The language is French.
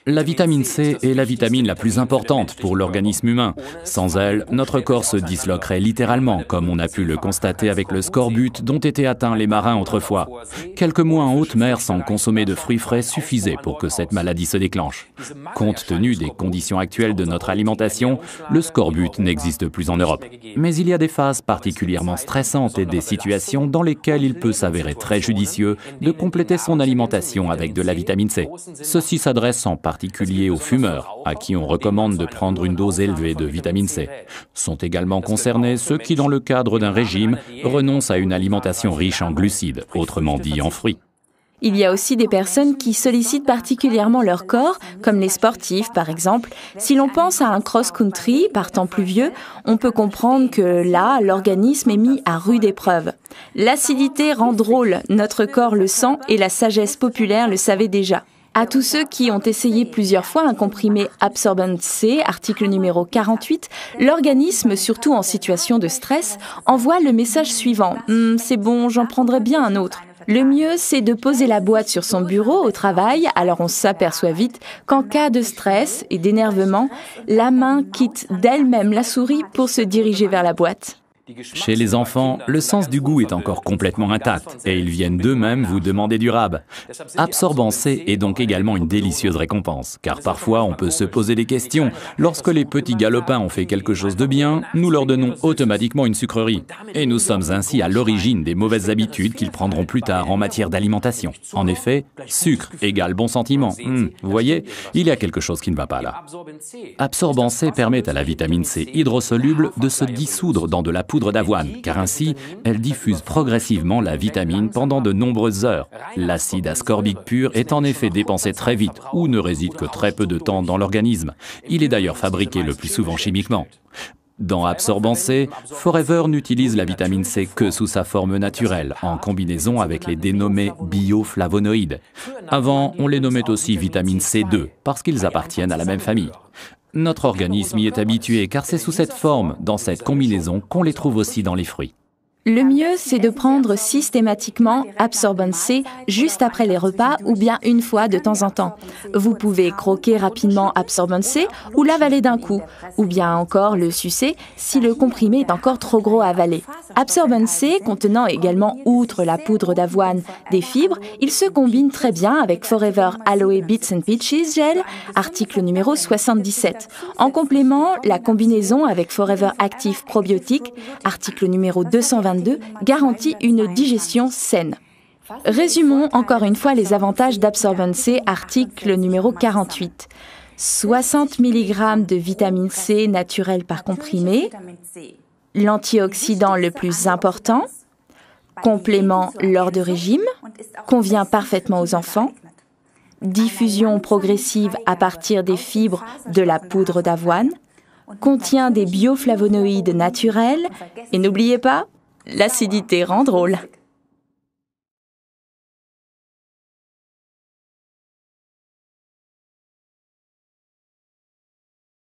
La vitamine C est la vitamine la plus importante pour l'organisme humain. Sans elle, notre corps se disloquerait littéralement, comme on a pu le constater avec le scorbut dont étaient atteints les marins autrefois. Quelques mois en haute mer sans consommer de fruits frais suffisaient pour que cette maladie se déclenche. Compte tenu des conditions actuelles de notre alimentation, le scorbut n'existe plus en Europe. Mais il y a des phases particulièrement stressantes et des situations dans lesquelles il peut s'avérer très judicieux de compléter son alimentation avec de la vitamine C. Ceci s'adresse en particulier aux fumeurs, à qui on recommande de prendre une dose élevée de vitamine C. Sont également concernés ceux qui, dans le cadre d'un régime, renoncent à une alimentation riche en glucides, autrement dit en fruits. Il y a aussi des personnes qui sollicitent particulièrement leur corps, comme les sportifs par exemple. Si l'on pense à un cross-country par temps pluvieux, on peut comprendre que là, l'organisme est mis à rude épreuve. L'acidité rend drôle, notre corps le sent et la sagesse populaire le savait déjà. À tous ceux qui ont essayé plusieurs fois un comprimé Absorbent C, article numéro 48, l'organisme, surtout en situation de stress, envoie le message suivant « C'est bon, j'en prendrai bien un autre ». Le mieux, c'est de poser la boîte sur son bureau au travail, alors on s'aperçoit vite qu'en cas de stress et d'énervement, la main quitte d'elle-même la souris pour se diriger vers la boîte. Chez les enfants, le sens du goût est encore complètement intact et ils viennent d'eux-mêmes vous demander du rab. Absorbant C est donc également une délicieuse récompense, car parfois on peut se poser des questions. Lorsque les petits galopins ont fait quelque chose de bien, nous leur donnons automatiquement une sucrerie. Et nous sommes ainsi à l'origine des mauvaises habitudes qu'ils prendront plus tard en matière d'alimentation. En effet, sucre égale bon sentiment. Vous voyez, il y a quelque chose qui ne va pas là. Absorbant C permet à la vitamine C hydrosoluble de se dissoudre dans de la poudre d'avoine, car ainsi, elle diffuse progressivement la vitamine pendant de nombreuses heures. L'acide ascorbique pur est en effet dépensé très vite, ou ne réside que très peu de temps dans l'organisme. Il est d'ailleurs fabriqué le plus souvent chimiquement. Dans Absorbant C, Forever n'utilise la vitamine C que sous sa forme naturelle, en combinaison avec les dénommés bioflavonoïdes. Avant, on les nommait aussi vitamine C2, parce qu'ils appartiennent à la même famille. Notre organisme y est habitué car c'est sous cette forme, dans cette combinaison, qu'on les trouve aussi dans les fruits. Le mieux, c'est de prendre systématiquement Absorbent C juste après les repas ou bien une fois de temps en temps. Vous pouvez croquer rapidement Absorbent C ou l'avaler d'un coup, ou bien encore le sucer si le comprimé est encore trop gros à avaler. Absorbent C contenant également, outre la poudre d'avoine, des fibres, il se combine très bien avec Forever Aloe Bits and Peaches Gel, article numéro 77. En complément, la combinaison avec Forever Active Probiotique, article numéro 222, garantit une digestion saine. Résumons encore une fois les avantages d'Absorbent C, article numéro 48. 60 mg de vitamine C naturelle par comprimé, l'antioxydant le plus important, complément lors de régime, convient parfaitement aux enfants, diffusion progressive à partir des fibres de la poudre d'avoine, contient des bioflavonoïdes naturels et n'oubliez pas, l'acidité rend drôle.